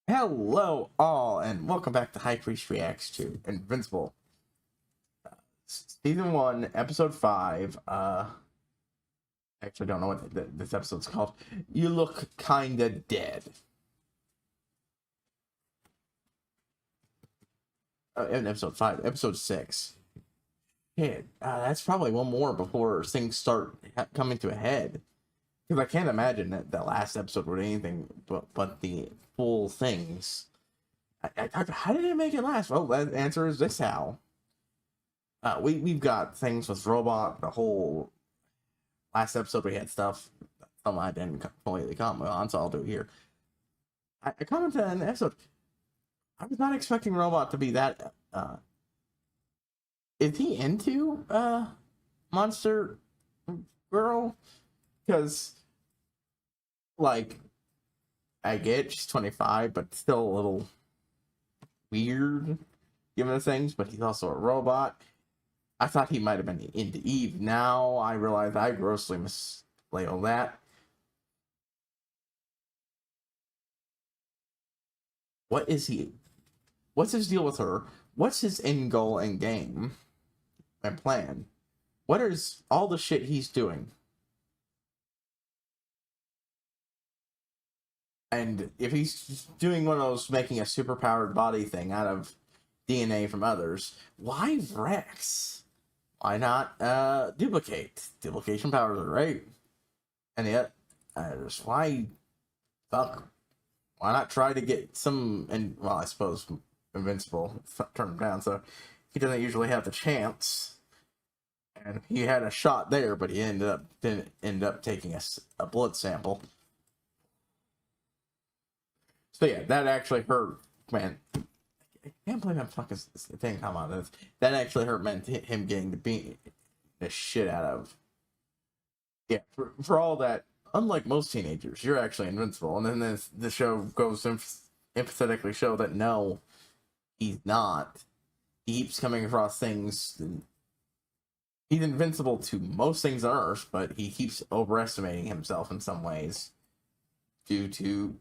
Hello, all, and welcome back to HighPriest Reacts to Invincible, Season 1, Episode 5. I actually don't know what this episode's called. You look kinda dead. In Episode 5, Episode 6. Shit, that's probably one more before things start coming to a head. Because I can't imagine that the last episode would anything but the full things. How did it make it last? Well, the answer is this how. We've got things with Robot. The whole last episode we had stuff. Some I didn't completely comment on, so I'll do it here. I commented on the episode. I was not expecting Robot to be that. Is he into Monster Girl? Because, like, I get she's 25, but still a little weird given the things. But he's also a robot. I thought he might have been into Eve. Now I realize I grossly mislabeled that. What is he? What's his deal with her? What's his end goal and game and plan? What is all the shit he's doing? And if he's doing one of those making a superpowered body thing out of DNA from others, why Rex? Why not duplicate? Duplication powers are right. And yet, just why not try to get some, and well, I suppose Invincible turned him down, so he doesn't usually have the chance. And he had a shot there, but he didn't end up taking a blood sample. So yeah, that actually hurt, man. I can't believe I'm fucking thing come on this. That actually hurt, man. Him getting to beat the shit out of. Yeah, for all that, unlike most teenagers, you're actually invincible. And then the show goes to empathetically show that no, he's not. He keeps coming across things. He's invincible to most things on Earth, but he keeps overestimating himself in some ways due to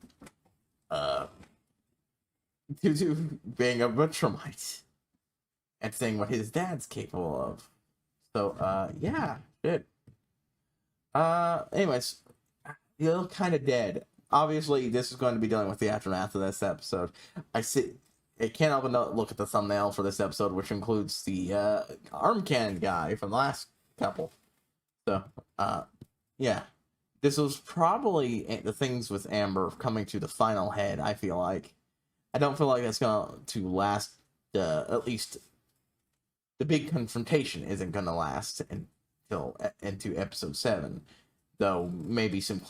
being a butchermite and saying what his dad's capable of. So, yeah, shit. Anyways, you look kind of dead. Obviously, this is going to be dealing with the aftermath of this episode. I can't help but look at the thumbnail for this episode, which includes the arm cannon guy from the last couple. So, yeah. This was probably the things with Amber coming to the final head, I feel like. I don't feel like that's going to last, at least the big confrontation isn't going to last until into episode 7. Though maybe some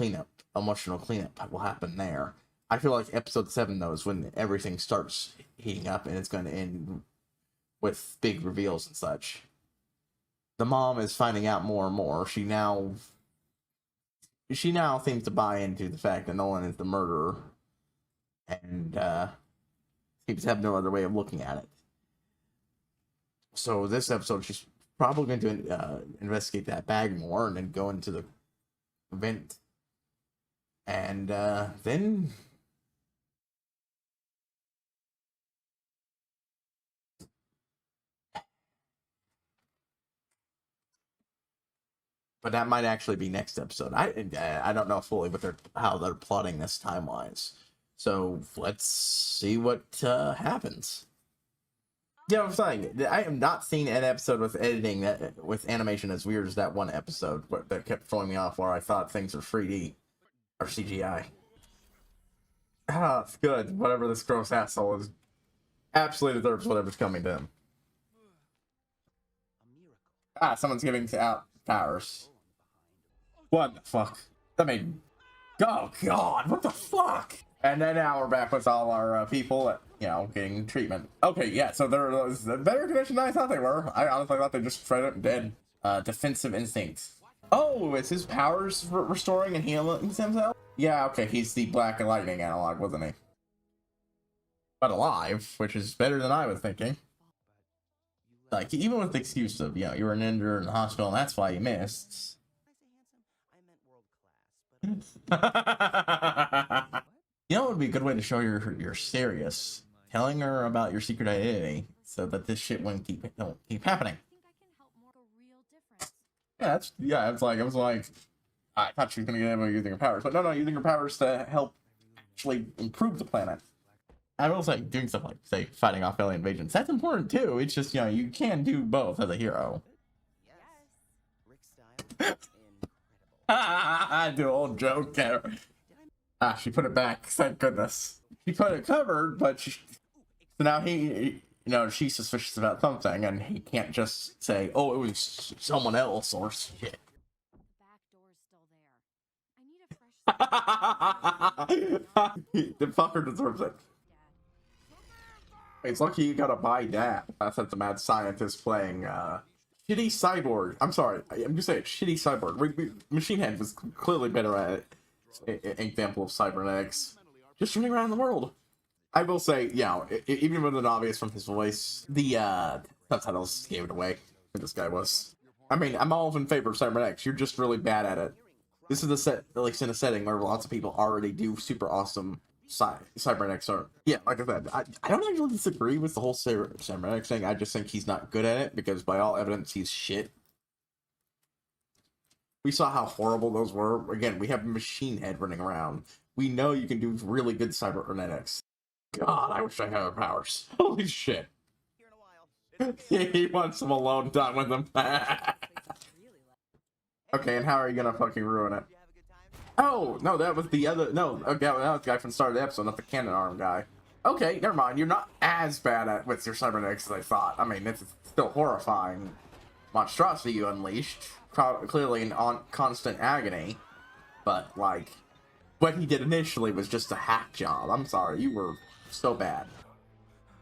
emotional cleanup will happen there. I feel like episode 7, though, is when everything starts heating up and it's going to end with big reveals and such. The mom is finding out more and more. She now seems to buy into the fact that Nolan is the murderer, and seems to have no other way of looking at it. So this episode, she's probably going to investigate that bag more and then go into the event. And then... But that might actually be next episode. I don't know fully how they're plotting this time-wise. So let's see what happens. Yeah, I'm saying I have not seen an episode with editing with animation as weird as that one episode that kept throwing me off, where I thought things were 3D or CGI. Ah, it's good. Whatever this gross asshole is, absolutely deserves whatever's coming to him. Ah, someone's giving out powers. What the fuck? I mean, oh god, what the fuck? And then now we're back with all our people, getting treatment. Okay, yeah, so there was a better condition than I thought they were. I honestly thought they just straight up dead. Defensive instincts. Oh, is his powers restoring and healing himself? Yeah, okay, he's the Black and Lightning analog, wasn't he? But alive, which is better than I was thinking. Like, even with the excuse of, you were injured in the hospital and that's why you missed. You know, it would be a good way to show you're serious. Telling her about your secret identity so that this shit won't keep happening. Yeah, it's like, I was like, I thought she was gonna get able using her powers, but no, using her powers to help actually improve the planet. I will say, doing stuff like, say, fighting off alien invasions, that's important too. It's just, you know, you can do both as a hero. I do old joke there. Ah, she put it back. Thank goodness. She put it covered, but so now you know, she's suspicious about something, and he can't just say, "Oh, it was someone else" or shit. The fucker deserves it. It's lucky you gotta buy that. That's the mad scientist playing shitty cyborg. I'm sorry, I'm just saying shitty cyborg. Machine Head was clearly better at it. An example of cybernetics. Just running around the world. I will say, yeah, even with it obvious from his voice, the subtitles gave it away who this guy was. I mean, I'm all in favor of cybernetics. You're just really bad at it. This is a set, at least in a setting where lots of people already do super awesome cybernetics are. Yeah, like I said, I don't actually disagree with the whole cybernetics thing. I just think he's not good at it because by all evidence he's shit. We saw how horrible those were. Again, we have Machine Head running around. We know you can do really good cybernetics. God, I wish I had her powers. Holy shit. He wants some alone time with him. Okay, and how are you gonna fucking ruin it? Oh, no, that was the other... No, okay, that was the guy from the start of the episode, not the cannon arm guy. Okay, never mind. You're not as bad at with your cybernetics as I thought. I mean, it's still horrifying monstrosity you unleashed. Clearly in constant agony. But, like, what he did initially was just a hack job. I'm sorry, you were so bad.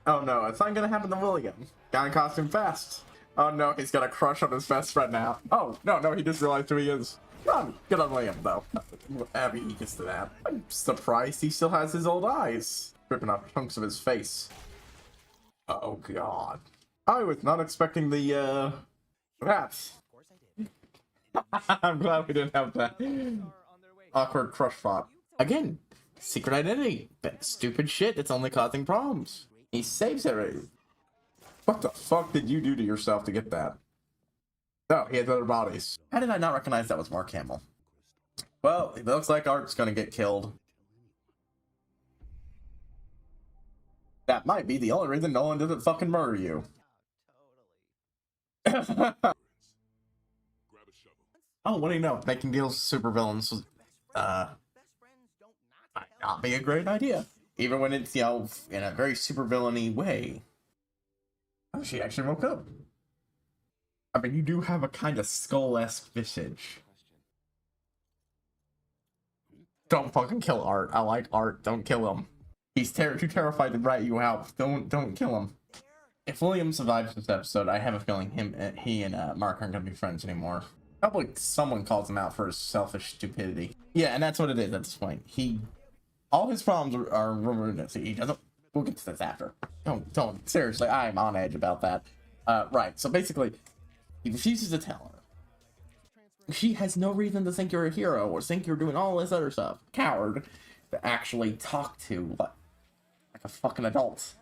Oh no, it's not gonna happen to William. Gotta costume fast. Oh no, he's got a crush on his best friend now. Oh, no, he just realized who he is. Good on William, though. Abby, he gets to that. I'm surprised he still has his old eyes. Ripping off chunks of his face. Oh god. I was not expecting the, that. I'm glad we didn't have that awkward crush thought. Again, secret identity. That stupid shit that's only causing problems. He saves everything. What the fuck did you do to yourself to get that? Oh, he has other bodies. How did I not recognize that was Mark Hamill? Well, it looks like Art's gonna get killed. That might be the only reason Nolan doesn't fucking murder you. Oh, what do you know? Making deals with supervillains might not be a great idea. Even when it's, you know, in a very supervillainy way. Oh, she actually woke up. I mean, you do have a kind of Skull-esque visage. Don't fucking kill Art. I like Art. Don't kill him. He's too terrified to rat you out. Don't kill him. If William survives this episode, I have a feeling he and Mark aren't gonna be friends anymore. Probably someone calls him out for his selfish stupidity. Yeah, and that's what it is at this point. All his problems are rumored. He doesn't. We'll get to this after. Don't. Seriously, I'm on edge about that. Right. So basically, he refuses to tell her. She has no reason to think you're a hero or think you're doing all this other stuff. Coward. To actually talk to like a fucking adult.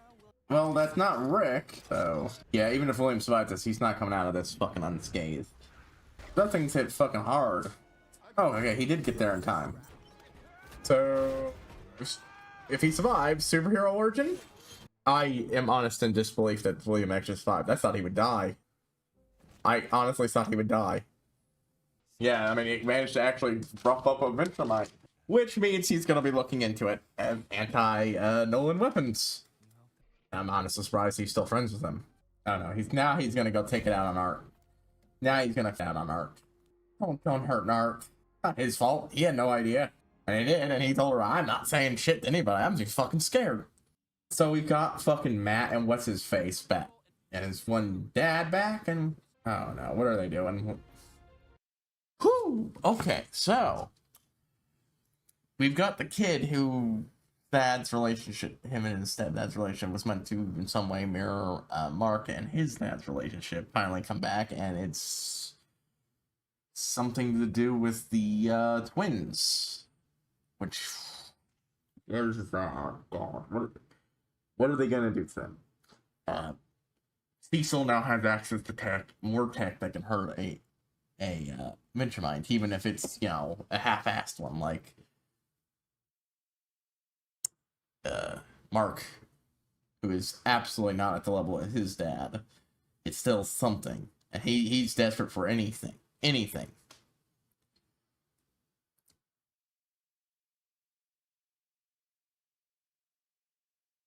Well, that's not Rick, so yeah. Even if William survives this, he's not coming out of this fucking unscathed. That thing's hit fucking hard. Oh, okay, he did get there in time. So, if he survives, superhero origin? I am honest in disbelief that William actually survived. I thought he would die. I honestly thought he would die. Yeah, I mean, he managed to actually rough up a Ventromite. Which means he's gonna be looking into it as anti-Nolan weapons. I'm honestly surprised he's still friends with him. I don't know, he's gonna go take it out on Art. Now he's gonna out on Art. Don't hurt Art. Not his fault. He had no idea. And he did, and he told her, I'm not saying shit to anybody. I'm just fucking scared. So we've got fucking Matt and what's his face back. And his one dad back, and I don't know. What are they doing? Whew! Okay, so we've got the kid who Thad's relationship, him and his stepdad's relationship was meant to in some way mirror Mark and his dad's relationship finally come back, and it's something to do with the twins, which It was just, oh god, what are they gonna do to them? Uh, Cecil now has access to tech, more tech that can hurt a Venture Mind, even if it's a half-assed one like Mark, who is absolutely not at the level of his dad. It's still something, and he's desperate for anything.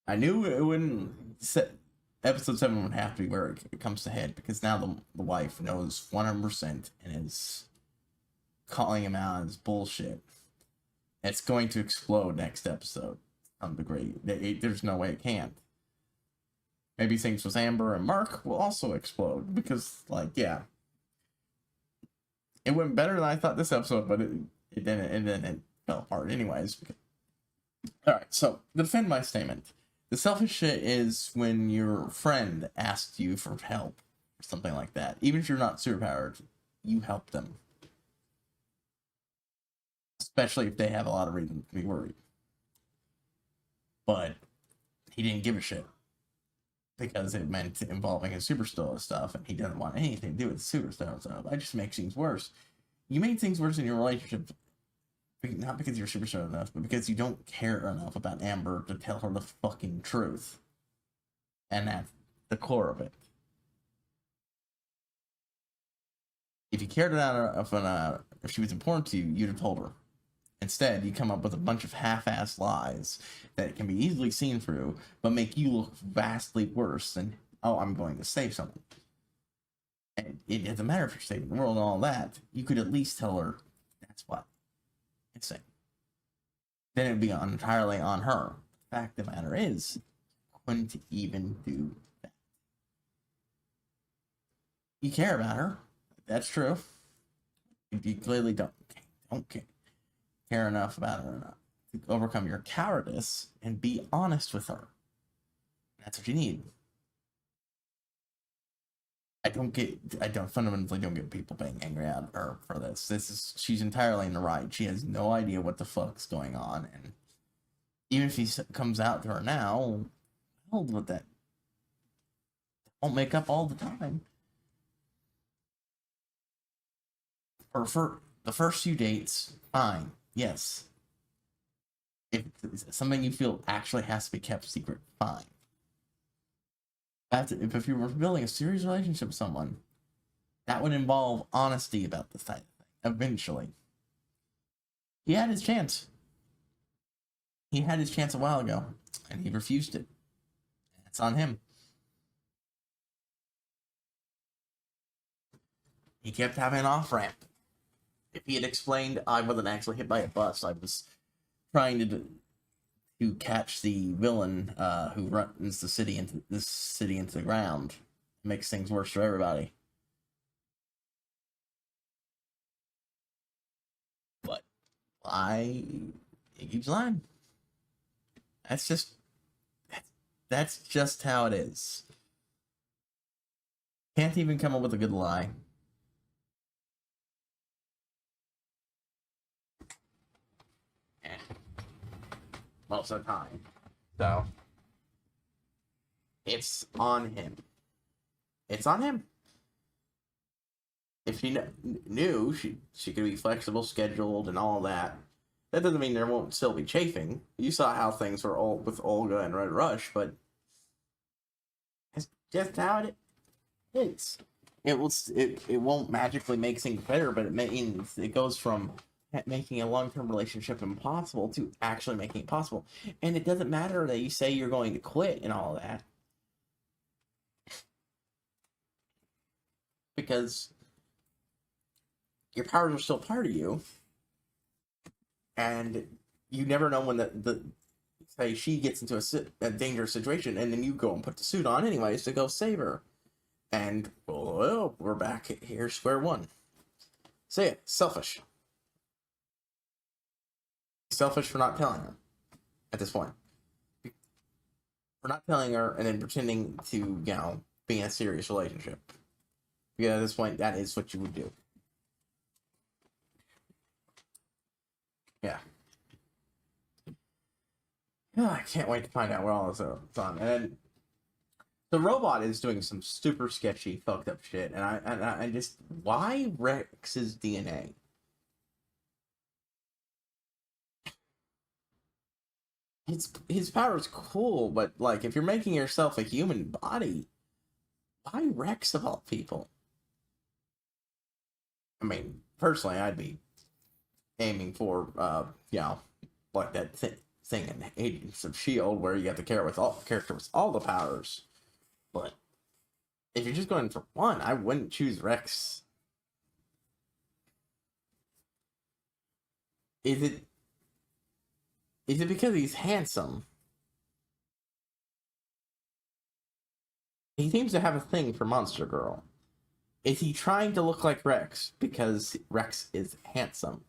I knew it wouldn't. Episode 7 would have to be where it comes to head, because now the wife knows 100% and is calling him out as bullshit. It's going to explode next episode. On the degree, there's no way it can't. Maybe things with Amber and Mark will also explode, because it went better than I thought this episode, but it didn't, and then it fell apart anyways. All right, so defend my statement. The selfish shit is when your friend asks you for help or something like that. Even if you're not superpowered, you help them. Especially if they have a lot of reason to be worried. But he didn't give a shit. Because it meant involving his superstar stuff, and he doesn't want anything to do with superstar stuff. That just makes things worse. You made things worse in your relationship, not because you're superstar enough, but because you don't care enough about Amber to tell her the fucking truth. And that's the core of it. If you cared about if she was important to you, you'd have told her. Instead, you come up with a bunch of half-assed lies that can be easily seen through, but make you look vastly worse than, oh, I'm going to save someone. And it doesn't matter if you're saving the world and all that. You could at least tell her, that's what it's saying. Then it would be entirely on her. The fact of the matter is, you couldn't even do that. You care about her. That's true. You clearly don't care enough about her to overcome your cowardice and be honest with her. That's what you need. I fundamentally don't get people being angry at her for this. She's entirely in the right. She has no idea what the fuck's going on, and even if he comes out to her now, hold with that. Won't make up all the time. For the first few dates, fine. Yes. If it's something you feel actually has to be kept secret, fine. If you were building a serious relationship with someone, that would involve honesty about this type of thing. Eventually. He had his chance. He had his chance a while ago, and he refused it. It's on him. He kept having an off-ramp. If he had explained, I wasn't actually hit by a bus, I was trying to catch the villain who runs this city into the ground, it makes things worse for everybody. But he keeps lying. That's just how it is. Can't even come up with a good lie. Most of the time. So, it's on him. It's on him. If she knew she could be flexible, scheduled, and all that, that doesn't mean there won't still be chafing. You saw how things were all with Olga and Red Rush, but it's just how it is. It won't magically make things better, but it means it goes from making a long-term relationship impossible to actually making it possible. And it doesn't matter that you say you're going to quit and all that, because your powers are still part of you, and you never know when say she gets into a dangerous situation, and then you go and put the suit on anyways to go save her, and well, we're back here square one. So yeah, selfish for not telling her at this point. For not telling her and then pretending to, be in a serious relationship. Because at this point, that is what you would do. Yeah. I can't wait to find out what all this is on. And the robot is doing some super sketchy, fucked up shit. And I just, why Rex's DNA? His power is cool, but like if you're making yourself a human body, why Rex of all people? I mean, personally, I'd be aiming for, like that thing in Agents of Shield where you have the character with all the powers. But if you're just going for one, I wouldn't choose Rex. Is it because he's handsome? He seems to have a thing for Monster Girl. Is he trying to look like Rex because Rex is handsome?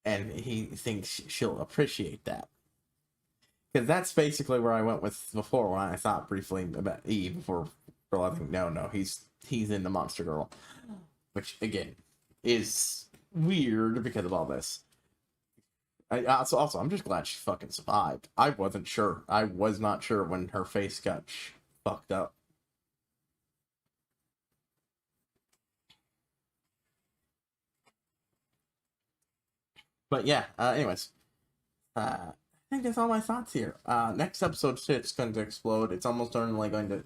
And he thinks she'll appreciate that. Because that's basically where I went with before when I thought briefly about Eve before realizing no, he's in the Monster Girl. Which, again, is weird because of all this. Also, I'm just glad she fucking survived. I wasn't sure. I was not sure when her face got fucked up. But yeah, anyways. I think that's all my thoughts here. Next episode, shit's going to explode. It's almost certainly going to...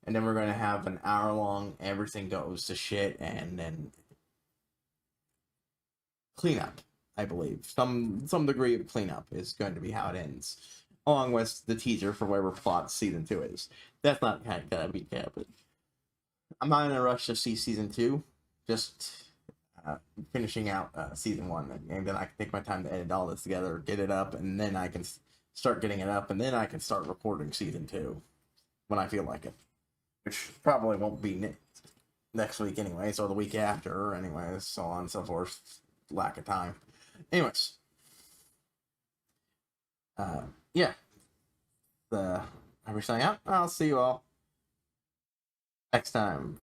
And then we're going to have an hour long, everything goes to shit, and then... cleanup, I believe. Some degree of cleanup is going to be how it ends. Along with the teaser for whatever plot season 2 is. That's not gonna be happening. I'm not in a rush to see season 2. Just finishing out season 1, and then I can take my time to edit all this together, get it up, and then I can start getting it up, and then I can start recording season 2 when I feel like it, which probably won't be next week anyways, or the week after, anyways, so on and so forth. Lack of time. Anyways, yeah. Are we signing out? I'll see you all next time.